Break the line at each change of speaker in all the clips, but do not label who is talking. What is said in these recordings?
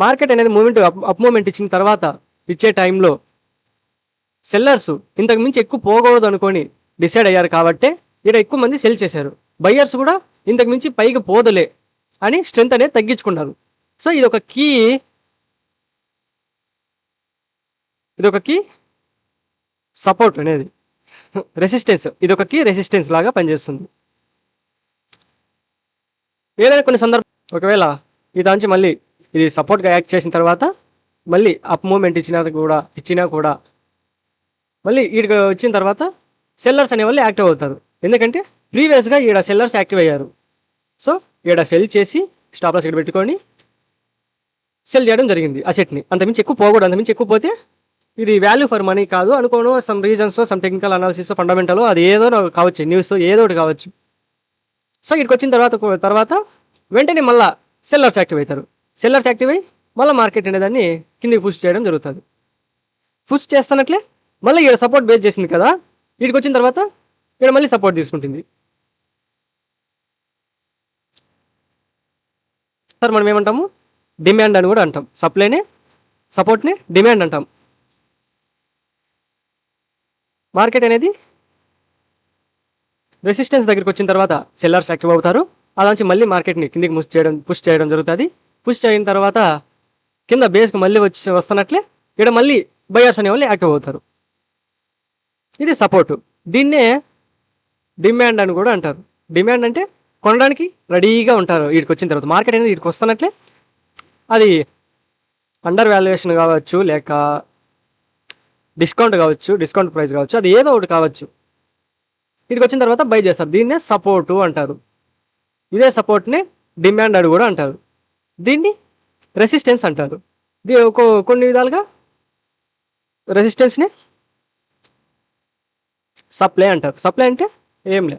Market అనేది moment up moment ఇచ్చిన తర్వాత ఇచ్చే టైంలో సెల్లర్స్ ఇంతకు మించి ఎక్కువ పోకూడదు అనుకొని డిసైడ్ అయ్యారు కాబట్టి ఇక్కడ ఎక్కువ మంది సెల్ చేశారు. బయ్యర్స్ కూడా ఇంతకు మించి పైకి పోదులే అని స్ట్రెంత్ అనేది తగ్గించుకున్నారు. సో ఇదొక కీ సపోర్ట్ అనేది రెసిస్టెన్స్, ఇదొక కీ రెసిస్టెన్స్ లాగా పనిచేస్తుంది. ఏదైనా కొన్ని సందర్భం ఒకవేళ దాంచి మళ్ళీ ఇది సపోర్ట్గా యాక్ట్ చేసిన తర్వాత మళ్ళీ అప్ మూమెంట్ ఇచ్చినా కూడా మళ్ళీ వీడికి వచ్చిన తర్వాత సెల్లర్స్ అనే వాళ్ళు యాక్టివ్ అవుతారు. ఎందుకంటే ప్రీవియస్గా ఈడ సెల్లర్స్ యాక్టివ్ అయ్యారు. సో ఈడ సెల్ చేసి స్టాప్ లాస్ ఇక్కడ పెట్టుకొని సెల్ చేయడం జరిగింది అసెట్ని. అంతమించి ఎక్కువ పోకూడదు. అంతమించి ఎక్కువ పోతే ఇది వాల్యూ ఫర్ మనీ కాదు అనుకోను. Some reasons, some technical analysis, fundamental, అది ఏదో కావచ్చు, న్యూస్ ఏదో ఒకటి కావచ్చు. సో ఇక్కడికి వచ్చిన తర్వాత వెంటనే మళ్ళీ సెల్లర్స్ యాక్టివ్ అవుతారు. సెల్లర్స్ యాక్టివ్ అయ్యి మళ్ళీ మార్కెట్ అనేదాన్ని కిందికి పుష్ చేయడం జరుగుతుంది. పుష్ చేస్తున్నట్లే మళ్ళీ ఇక్కడ సపోర్ట్ బేస్ చేసింది కదా, వీడికి వచ్చిన తర్వాత ఇక్కడ మళ్ళీ సపోర్ట్ తీసుకుంటుంది. సార్ మనం ఏమంటాము, డిమాండ్ అని కూడా అంటాం. సప్లైని, సపోర్ట్ని డిమాండ్ అంటాం. మార్కెట్ అనేది రెసిస్టెన్స్ దగ్గరికి వచ్చిన తర్వాత సెల్లర్స్ యాక్టివ్ అవుతారు. అలాంటి మళ్ళీ మార్కెట్ని కిందికి పుష్ చేయడం జరుగుతుంది. పుష్ అయిన తర్వాత కింద బేస్కి మళ్ళీ వస్తున్నట్లే ఇక్కడ మళ్ళీ బయర్స్ అనే వాళ్ళు యాక్టివ్ అవుతారు. ఇది సపోర్టు. దీన్నే డిమాండ్ అని కూడా అంటారు. డిమాండ్ అంటే కొనడానికి రెడీగా ఉంటారు. వీడికి వచ్చిన తర్వాత మార్కెట్ అనేది వీడికి వస్తున్నట్లే, అది అండర్ వాల్యుయేషన్ కావచ్చు, లేక డిస్కౌంట్ కావచ్చు, డిస్కౌంట్ ప్రైస్ కావచ్చు, అది ఏదో ఒకటి కావచ్చు. వీడికి వచ్చిన తర్వాత బై చేస్తారు. దీన్నే సపోర్టు అంటారు. ఇదే సపోర్ట్ని డిమాండ్ అని కూడా అంటారు. దీన్ని రెసిస్టెన్స్ అంటారు. కొన్ని విధాలుగా రెసిస్టెన్స్ని సప్లై అంటారు. సప్లై అంటే ఏం లే,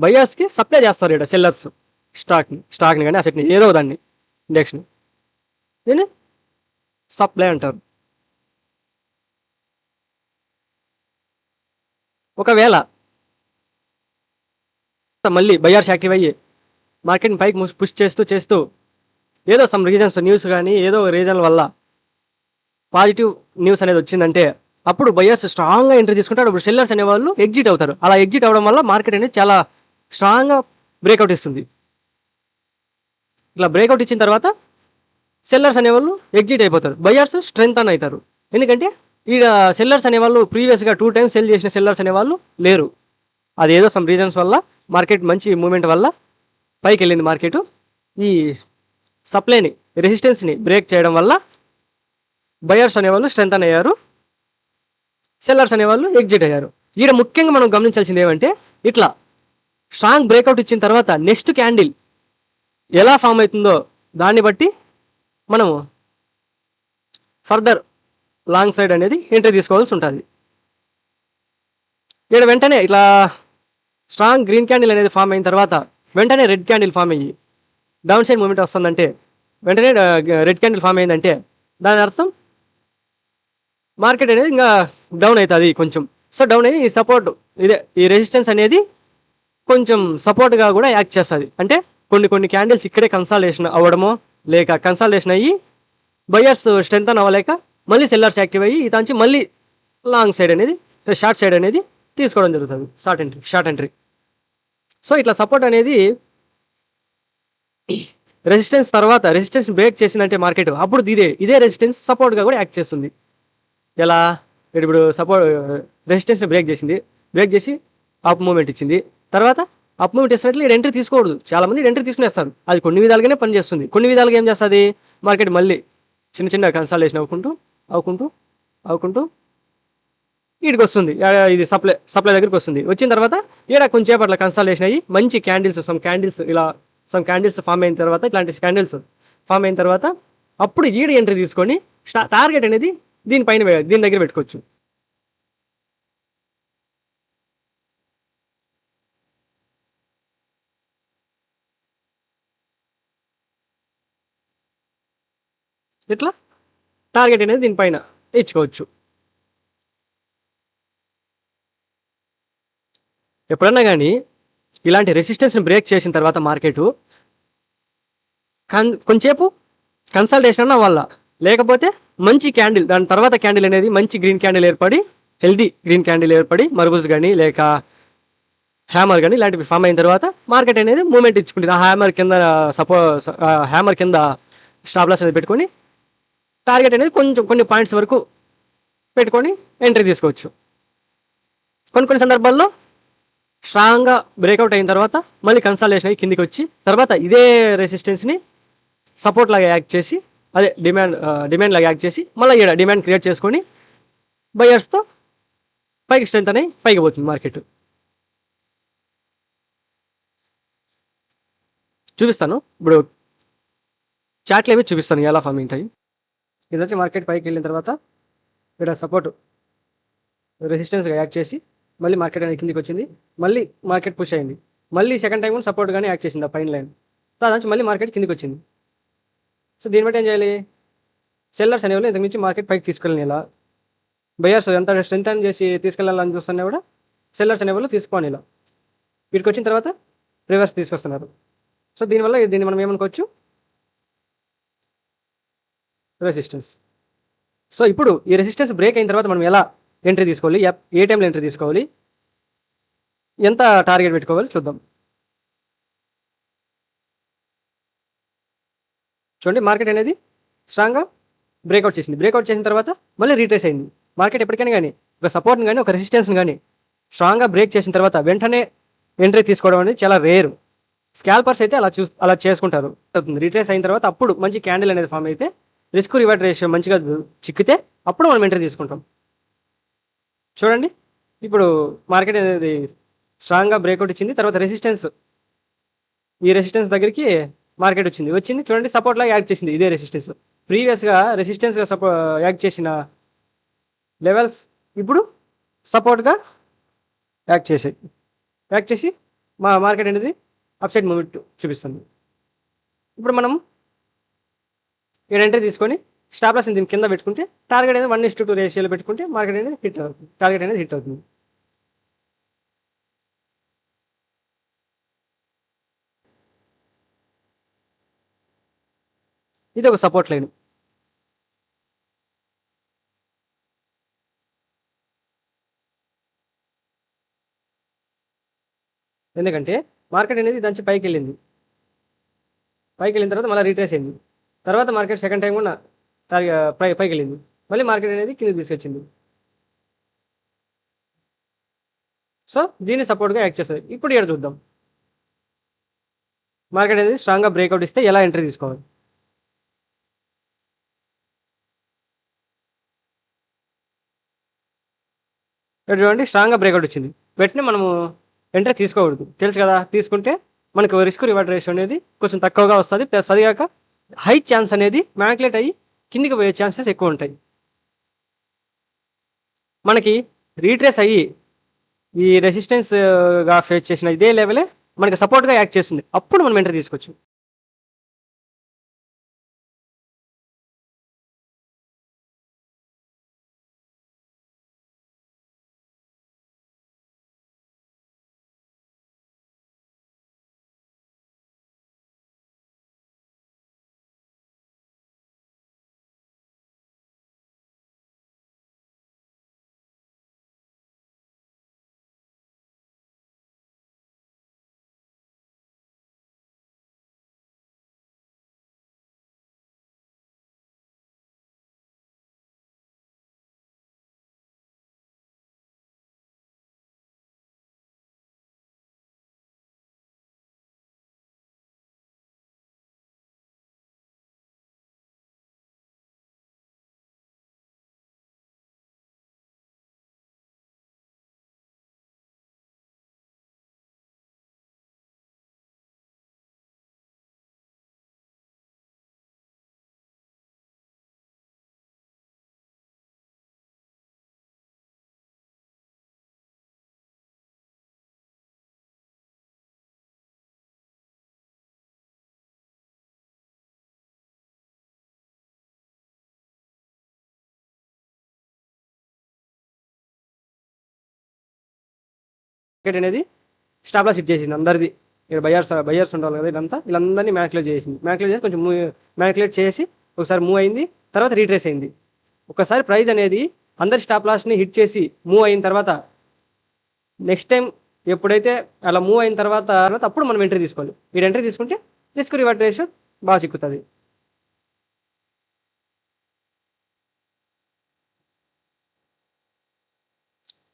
బయర్స్కి సప్లై చేస్తారు ఇక్కడ సెల్లర్స్ స్టాక్ని కానీ అసెట్ని, ఏదో దాన్ని, ఇండెక్స్ని. దీన్ని సప్లై అంటారు. ఒకవేళ మళ్ళీ బయర్స్ యాక్టివ్ అయ్యి మార్కెట్ని పైకి పుష్ చేస్తూ ఏదో సమ్ రీజన్స్, న్యూస్ కానీ ఏదో రీజన్ వల్ల పాజిటివ్ న్యూస్ అనేది వచ్చిందంటే అప్పుడు బయర్స్ స్ట్రాంగ్గా ఎంట్రీ తీసుకుంటారు. అప్పుడు సెల్లర్స్ అనేవాళ్ళు ఎగ్జిట్ అవుతారు. అలా ఎగ్జిట్ అవ్వడం వల్ల మార్కెట్ అనేది చాలా స్ట్రాంగ్గా బ్రేక్అవుట్ ఇస్తుంది. ఇట్లా బ్రేక్అవుట్ ఇచ్చిన తర్వాత సెల్లర్స్ అనేవాళ్ళు ఎగ్జిట్ అయిపోతారు. బయర్స్ స్ట్రెంత్ అని అవుతారు. ఎందుకంటే ఈ సెల్లర్స్ అనేవాళ్ళు ప్రీవియస్గా 2 times సెల్ చేసిన సెల్లర్స్ అనేవాళ్ళు లేరు. అది ఏదో సమ్ రీజన్స్ వల్ల మార్కెట్ మంచి మూమెంట్ వల్ల పైకి వెళ్ళింది. మార్కెట్ ఈ సప్లైని, రెసిస్టెన్స్ని బ్రేక్ చేయడం వల్ల బయర్స్ అనేవాళ్ళు స్ట్రెంత్ అయ్యారు, సెల్లర్స్ అనేవాళ్ళు ఎగ్జిట్ అయ్యారు. ఈడ ముఖ్యంగా మనం గమనించాల్సింది ఏమంటే, ఇట్లా స్ట్రాంగ్ బ్రేక్అవుట్ ఇచ్చిన తర్వాత నెక్స్ట్ క్యాండిల్ ఎలా ఫామ్ అవుతుందో దాన్ని బట్టి మనము ఫర్దర్ లాంగ్ సైడ్ అనేది ఎంట్రీ తీసుకోవాల్సి ఉంటుంది. ఇక్కడ వెంటనే ఇట్లా స్ట్రాంగ్ గ్రీన్ క్యాండిల్ అనేది ఫామ్ అయిన తర్వాత వెంటనే రెడ్ క్యాండిల్ ఫామ్ అయ్యి డౌన్ సైడ్ మూమెంట్ వస్తుందంటే, వెంటనే రెడ్ క్యాండిల్ ఫామ్ అయిందంటే దాని అర్థం మార్కెట్ అనేది ఇంకా డౌన్ అవుతుంది కొంచెం. సో డౌన్ అయ్యి ఈ సపోర్ట్, ఈ రెసిస్టెన్స్ అనేది కొంచెం సపోర్ట్గా కూడా యాక్ట్ చేస్తుంది. అంటే కొన్ని క్యాండిల్స్ ఇక్కడే కన్సాలిడేషన్ అవ్వడమో, లేక కన్సాలిడేషన్ అయ్యి బయర్స్ స్ట్రెంత్ అవ్వలేక మళ్ళీ సెల్లర్స్ యాక్టివ్ అయ్యి ఇదాంచి మళ్ళీ లాంగ్ సైడ్ అనేది, షార్ట్ సైడ్ అనేది తీసుకోవడం జరుగుతుంది. Short entry. సో ఇట్లా సపోర్ట్ అనేది రెసిస్టెన్స్ తర్వాత రెసిస్టెన్స్ బ్రేక్ చేసిందంటే మార్కెట్, అప్పుడు ఇదే రెసిస్టెన్స్ సపోర్ట్గా కూడా యాక్ట్ చేస్తుంది. ఎలా ఇప్పుడు సపోర్ట్ రెసిస్టెన్స్ని బ్రేక్ చేసి అప్ మూమెంట్ ఇచ్చింది. తర్వాత అప్ మూమెంట్ ఇచ్చినట్లు ఎంట్రీ తీసుకోకూడదు. చాలామంది ఎంట్రీ తీసుకునేస్తారు. అది కొన్ని విధాలుగానే పనిచేస్తుంది. కొన్ని విధాలుగా ఏం చేస్తుంది, మార్కెట్ మళ్ళీ చిన్న కన్సాలిడేషన్ అవ్వుకుంటూ వీడికి వస్తుంది. ఇది సప్లై దగ్గరికి వస్తుంది. వచ్చిన తర్వాత ఈడ కొంచెంసేపట్ల కన్సాలిడేషన్ అయ్యి మంచి సమ్ క్యాండిల్స్ ఫామ్ అయిన తర్వాత, ఇట్లాంటి క్యాండిల్స్ ఫామ్ అయిన తర్వాత అప్పుడు ఈడ ఎంట్రీ తీసుకొని టార్గెట్ అనేది దీని దగ్గర పెట్టుకోవచ్చు. ఇట్లా టార్గెట్ అనేది దీనిపైన ఇచ్చుకోవచ్చు. ఎప్పుడన్నా కానీ ఇలాంటి రెసిస్టెన్స్ని బ్రేక్ చేసిన తర్వాత మార్కెట్ కొంచెంసేపు కన్సల్టేషన్ వల్ల, లేకపోతే మంచి క్యాండిల్, దాని తర్వాత క్యాండిల్ అనేది మంచి గ్రీన్ క్యాండిల్ ఏర్పడి, హెల్దీ గ్రీన్ క్యాండిల్ ఏర్పడి, మర్బూజ్ కానీ లేక హ్యామర్ కానీ ఇలాంటివి ఫామ్ అయిన తర్వాత మార్కెట్ అనేది మూమెంట్ ఇచ్చుకుంటుంది. ఆ హ్యామర్ కింద హ్యామర్ కింద స్టాప్ లాస్ అనేది పెట్టుకొని టార్గెట్ అనేది కొన్ని పాయింట్స్ వరకు పెట్టుకొని ఎంట్రీ తీసుకోవచ్చు. కొన్ని సందర్భాల్లో స్ట్రాంగ్గా బ్రేక్అవుట్ అయిన తర్వాత మళ్ళీ కన్సల్టేషన్ అయ్యి కిందికి వచ్చి తర్వాత ఇదే రెసిస్టెన్స్ని సపోర్ట్ లాగా యాక్ట్ చేసి, అదే డిమాండ్ లాగా యాక్ట్ చేసి మళ్ళీ ఇక్కడ డిమాండ్ క్రియేట్ చేసుకొని బయర్స్తో పైకి స్ట్రెంత్ అనేది పైకి పోతుంది మార్కెట్. చూపిస్తాను ఇప్పుడు చాట్లు ఏవి చూపిస్తాను ఎలా ఫామ్ ఉంటాయి. ఇది వచ్చి మార్కెట్ పైకి వెళ్ళిన తర్వాత ఇక్కడ సపోర్ట్ రెసిస్టెన్స్గా యాక్ట్ చేసి మళ్ళీ మార్కెట్ అనేది కిందికి వచ్చింది, మళ్ళీ మార్కెట్ పుష్ అయింది, మళ్ళీ సెకండ్ టైం కూడా సపోర్ట్ కానీ యాక్ట్ చేసింది ఆ పైన లైన్. దాని నుంచి మళ్ళీ మార్కెట్ కిందికి వచ్చింది. సో దీన్ని బట్టి ఏం చేయాలి, సెల్లర్స్ అనేవాళ్ళు ఇంతకుమించి మార్కెట్ పైకి తీసుకెళ్ళని, ఇలా బయర్స్ ఎంత స్ట్రెంత్ అని చేసి తీసుకెళ్ళాలని చూస్తున్నా కూడా సెల్లర్స్ అనేవాళ్ళు తీసుకోవాలి. ఇలా వీటికి వచ్చిన తర్వాత రివర్స్ తీసుకొస్తున్నారు. సో దీన్ని మనం ఏమనుకోవచ్చు, రెసిస్టెన్స్. సో ఇప్పుడు ఈ రెసిస్టెన్స్ బ్రేక్ అయిన తర్వాత మనం ఎలా ఎంట్రీ తీసుకోవాలి, ఏ టైంలో ఎంట్రీ తీసుకోవాలి, ఎంత టార్గెట్ పెట్టుకోవాలి చూద్దాం. చూడండి, మార్కెట్ అనేది స్ట్రాంగ్గా బ్రేక్అవుట్ చేసింది. బ్రేక్అవుట్ చేసిన తర్వాత మళ్ళీ రీట్రేస్ అయింది. మార్కెట్ ఎప్పటికైనా కానీ ఒక సపోర్ట్ని కానీ ఒక రెసిస్టెన్స్ని కానీ స్ట్రాంగ్గా బ్రేక్ చేసిన తర్వాత వెంటనే ఎంట్రీ తీసుకోవడం అనేది చాలా రేరు. స్కాల్పర్స్ అయితే అలా చేసుకుంటారు. రీట్రేస్ అయిన తర్వాత అప్పుడు మంచి క్యాండిల్ అనేది ఫామ్ అయితే, రిస్క్ రివార్డ్ రేషియో మంచిగా చిక్కితే అప్పుడు మనం ఎంట్రీ తీసుకుంటాం. చూడండి, ఇప్పుడు మార్కెట్ అనేది స్ట్రాంగ్గా బ్రేక్అవుట్ ఇచ్చింది, తర్వాత ఈ రెసిస్టెన్స్ దగ్గరికి మార్కెట్ వచ్చింది. చూడండి, సపోర్ట్లా యాక్ట్ చేసింది. ఇదే రెసిస్టెన్స్ ప్రీవియస్గా రెసిస్టెన్స్గా యాక్ట్ చేసిన లెవెల్స్ ఇప్పుడు సపోర్ట్గా యాక్ట్ చేసి మార్కెట్ అనేది అప్ సైడ్ మూవ్మెంట్ చూపిస్తుంది. ఇప్పుడు మనం ఇక్కడ ఎంట్రీ తీసుకొని స్టాప్ లాస్ దీని కింద పెట్టుకుంటే టార్గెట్ అనేది 1:2 రేషియోలో పెట్టుకుంటే మార్కెట్ అనేది టార్గెట్ అనేది హిట్ అవుతుంది. ఇది ఒక సపోర్ట్ లైన్. ఎందుకంటే మార్కెట్ అనేది దాని పైకి వెళ్ళింది, పైకి వెళ్ళిన తర్వాత మళ్ళీ రీట్రేస్ అయింది, తర్వాత మార్కెట్ సెకండ్ టైం కూడా పైకి వెళ్ళింది, మళ్ళీ మార్కెట్ అనేది కిందకి తీసుకొచ్చింది. సో దీన్ని సపోర్ట్గా యాక్ట్ చేస్తుంది. ఇప్పుడు ఇక్కడ చూద్దాం, మార్కెట్ అనేది స్ట్రాంగ్గా బ్రేక్అవుట్ ఇస్తే ఎలా ఎంట్రీ తీసుకోవాలి. ఇక్కడ చూడండి, స్ట్రాంగ్గా బ్రేక్అవుట్ వచ్చింది, వెంటనే మనము ఎంట్రీ తీసుకోకూడదు, తెలుసు కదా. తీసుకుంటే మనకు రిస్క్ రివార్డ్ రేషియో అనేది కొంచెం తక్కువగా వస్తుంది, ప్లస్ అది కాక హై ఛాన్స్ అనేది మ్యానిపులేట్ అయ్యి కిందికి పోయే ఛాన్సెస్ ఎక్కువ ఉంటాయి. మనకి రీట్రేస్ అయ్యి ఈ రెసిస్టెన్స్గా ఫేస్ చేసిన ఇదే లెవెలే మనకి సపోర్ట్గా యాక్ట్ చేస్తుంది, అప్పుడు మనం ఎంట్రీ తీసుకోవచ్చు. మార్కెట్ అనేది స్టాప్ లాస్ హిట్ చేసింది అందరిది. ఇక్కడ బయర్స్ ఉండాలి కదా, వీళ్ళందరినీ మ్యానిపులేట్ చేసి కొంచెం మ్యానిపులేట్ చేసి ఒకసారి మూవ్ అయింది, తర్వాత రీట్రేస్ అయింది. ఒకసారి ప్రైస్ అనేది అందరి స్టాప్ లాస్ని హిట్ చేసి మూవ్ అయిన తర్వాత నెక్స్ట్ టైం ఎప్పుడైతే అలా మూవ్ అయిన తర్వాత అప్పుడు మనం ఎంట్రీ తీసుకోవాలి. మీరు ఎంట్రీ తీసుకుంటే రిస్క్ రివార్డ్ రేషియో బాగా చిక్కుతుంది.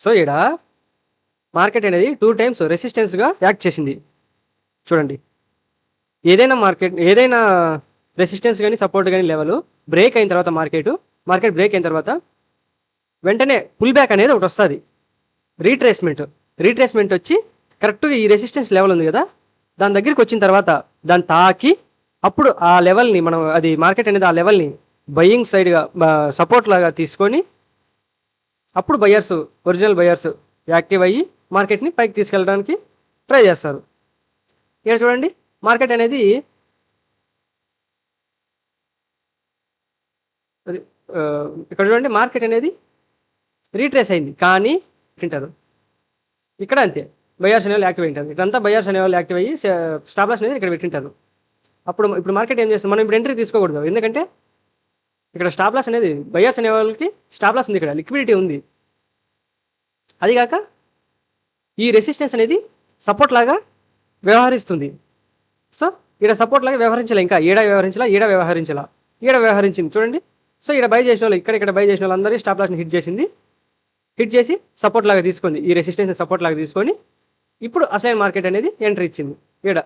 సో ఇక్కడ మార్కెట్ అనేది 2 టైమ్స్ రెసిస్టెన్స్గా యాక్ట్ చేసింది. చూడండి, ఏదైనా రెసిస్టెన్స్ కానీ సపోర్ట్ కానీ లెవెల్ బ్రేక్ అయిన తర్వాత మార్కెట్ బ్రేక్ అయిన తర్వాత వెంటనే పుల్ బ్యాక్ అనేది ఒకటి వస్తుంది. రీట్రేస్మెంట్ వచ్చి కరెక్ట్గా ఈ రెసిస్టెన్స్ లెవెల్ ఉంది కదా, దాని దగ్గరికి వచ్చిన తర్వాత దాన్ని తాకి అప్పుడు ఆ లెవెల్ని మనం మార్కెట్ అనేది ఆ లెవెల్ని బయ్యింగ్ సైడ్గా సపోర్ట్ లాగా తీసుకొని అప్పుడు ఒరిజినల్ బయర్స్ యాక్టివ్ అయ్యి మార్కెట్ని పైకి తీసుకెళ్ళడానికి ట్రై చేస్తారు. ఇక్కడ చూడండి, మార్కెట్ అనేది రీట్రేస్ అయింది, కానీ తింటారు. ఇక్కడ అంతే, బయర్స్ అనేవాళ్ళు యాక్టివ్ అయింటారు. ఇక్కడంతా బయర్స్ అనేవాళ్ళు యాక్టివ్ అయ్యి స్టాప్ లాస్ అనేది ఇక్కడ పెట్టింటారు. ఇప్పుడు మార్కెట్ ఏం చేస్తుంది, మనం ఇప్పుడు ఎంట్రీ తీసుకోకూడదు. ఎందుకంటే ఇక్కడ స్టాప్ లాస్ అనేది బయర్స్ అనే వాళ్ళకి స్టాప్ లాస్ ఉంది, ఇక్కడ లిక్విడిటీ ఉంది. అదిగాక ఈ రెసిస్టెన్స్ అనేది సపోర్ట్ లాగా వ్యవహరిస్తుంది. సో ఈడ సపోర్ట్ లాగా వ్యవహరించాలి, ఇంకా ఈడ వ్యవహరించింది చూడండి. సో ఈడ బై చేసిన వాళ్ళు ఇక్కడ బై చేసిన వాళ్ళు అందరి స్టాప్ లాస్ని హిట్ చేసి సపోర్ట్ లాగా తీసుకుంది. ఈ రెసిస్టెన్స్ సపోర్ట్ లాగా తీసుకొని ఇప్పుడు అసలైన మార్కెట్ అనేది ఎంట్రీ ఇచ్చింది. ఈడ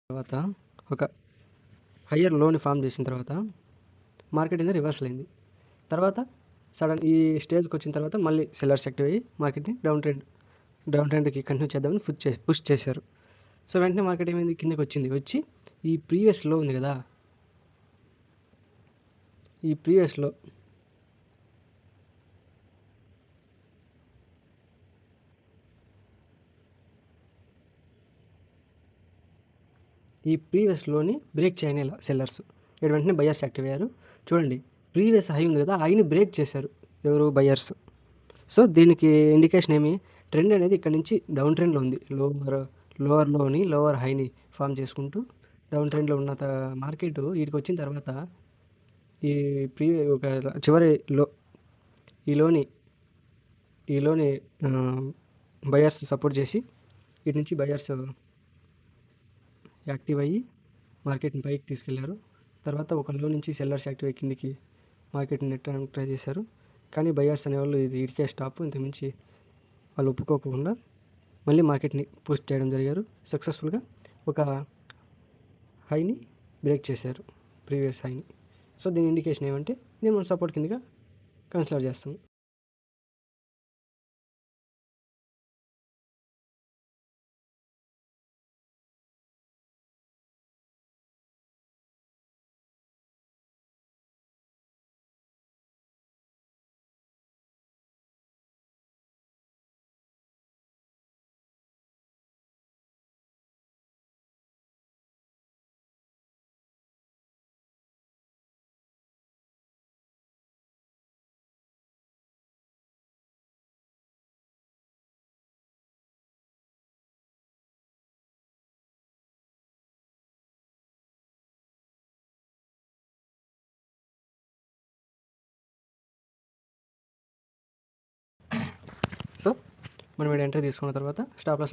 తర్వాత ఒక హయ్యర్ లోని ఫామ్ చేసిన తర్వాత మార్కెట్ అనేది రివర్సల్ అయింది. తర్వాత సడన్ ఈ స్టేజ్కి వచ్చిన తర్వాత మళ్ళీ సెల్లర్స్ యాక్టివ్ అయ్యి మార్కెట్ని డౌన్ ట్రెండ్కి కంటిన్యూ చేద్దామని పుష్ చేశారు. సో వెంటనే మార్కెట్ ఏమైంది, కిందకి వచ్చి ఈ ప్రీవియస్ లో ఉంది కదా, ఈ ప్రీవియస్ లోని బ్రేక్ చేయని సెల్లర్స్ ఇక్కడ వెంటనే బయర్స్ యాక్టివ్ అయ్యారు. చూడండి, ప్రీవియస్ హై ఉంది కదా, హైని బ్రేక్ చేశారు ఎవరు, బయర్స్. సో దీనికి ఇండికేషన్ ఏమి, ట్రెండ్ అనేది ఇక్కడ నుంచి డౌన్ ట్రెండ్లో ఉంది. లోవర్ హైని ఫామ్ చేసుకుంటూ డౌన్ ట్రెండ్లో ఉన్న మార్కెట్ వీటికి వచ్చిన తర్వాత ఒక చివరి ఈ లోని బయర్స్ సపోర్ట్ చేసి వీటి నుంచి బయర్స్ యాక్టివ్ అయ్యి మార్కెట్ని పైకి తీసుకెళ్లారు. తర్వాత ఒక లో నుంచి సెల్లర్స్ యాక్టివ్ అయ్యి కిందికి మార్కెట్ని నెట్టడానికి ట్రై చేశారు. కానీ బయర్స్ అనేవాళ్ళు ఇది ఇడికే స్టాప్, ఇంతకుమించి వాళ్ళు ఒప్పుకోకుండా మళ్ళీ మార్కెట్ని పుష్ చేయడం జరిగారు. సక్సెస్ఫుల్గా ఒక హైని బ్రేక్ చేశారు, ప్రీవియస్ హైని. సో దీని ఇండికేషన్ ఏమంటే నేను మన సపోర్ట్ కిందగా కన్సిడర్ చేస్తాను. సో మనం ఇక్కడ ఎంట్రీ తీసుకున్న తర్వాత స్టాప్ లాస్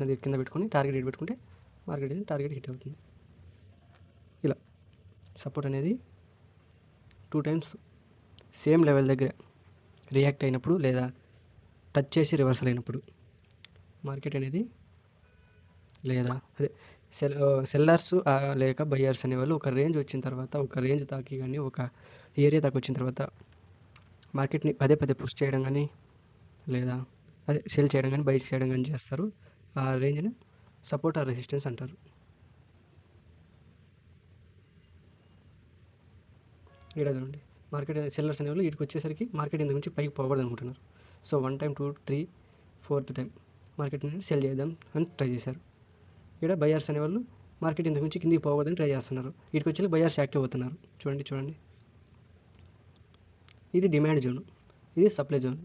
అనేది కింద పెట్టుకొని టార్గెట్ పెట్టుకుంటే మార్కెట్ అనేది టార్గెట్ హిట్ అవుతుంది. ఇలా సపోర్ట్ అనేది 2 టైమ్స్ సేమ్ లెవెల్ దగ్గర రియాక్ట్ అయినప్పుడు లేదా టచ్ చేసి రివర్సల్ అయినప్పుడు మార్కెట్ అనేది సెల్లర్స్ లేక బయ్యర్స్ అనేవాళ్ళు ఒక రేంజ్ వచ్చిన తర్వాత, ఒక రేంజ్ తాకి కానీ ఒక ఏరియా దాకా వచ్చిన తర్వాత మార్కెట్ని పదే పదే పుష్ చేయడం కానీ లేదా అదే సేల్ చేయడం కానీ బై చేయడం కానీ చేస్తారు. ఆ రేంజ్ని సపోర్ట్ ఆర్ రెసిస్టెన్స్ అంటారు. ఇక్కడ చూడండి, మార్కెట్ సెల్లర్స్ అనేవాళ్ళు వీటికి వచ్చేసరికి మార్కెట్ ఇంత నుంచి పైకి పోకూడదు అనుకుంటున్నారు. సో 1 టైం 2 3 4th టైం మార్కెట్ని సెల్ చేద్దాం అని ట్రై చేశారు. ఇక్కడ బయర్స్ అనేవాళ్ళు మార్కెట్ ఇంతకు మించి కిందికి పోవద్దని ట్రై చేస్తున్నారు. వీటికి వచ్చి బయర్స్ యాక్టివ్ అవుతున్నారు. చూడండి ఇది డిమాండ్ జోన్, ఇది సప్లై జోన్.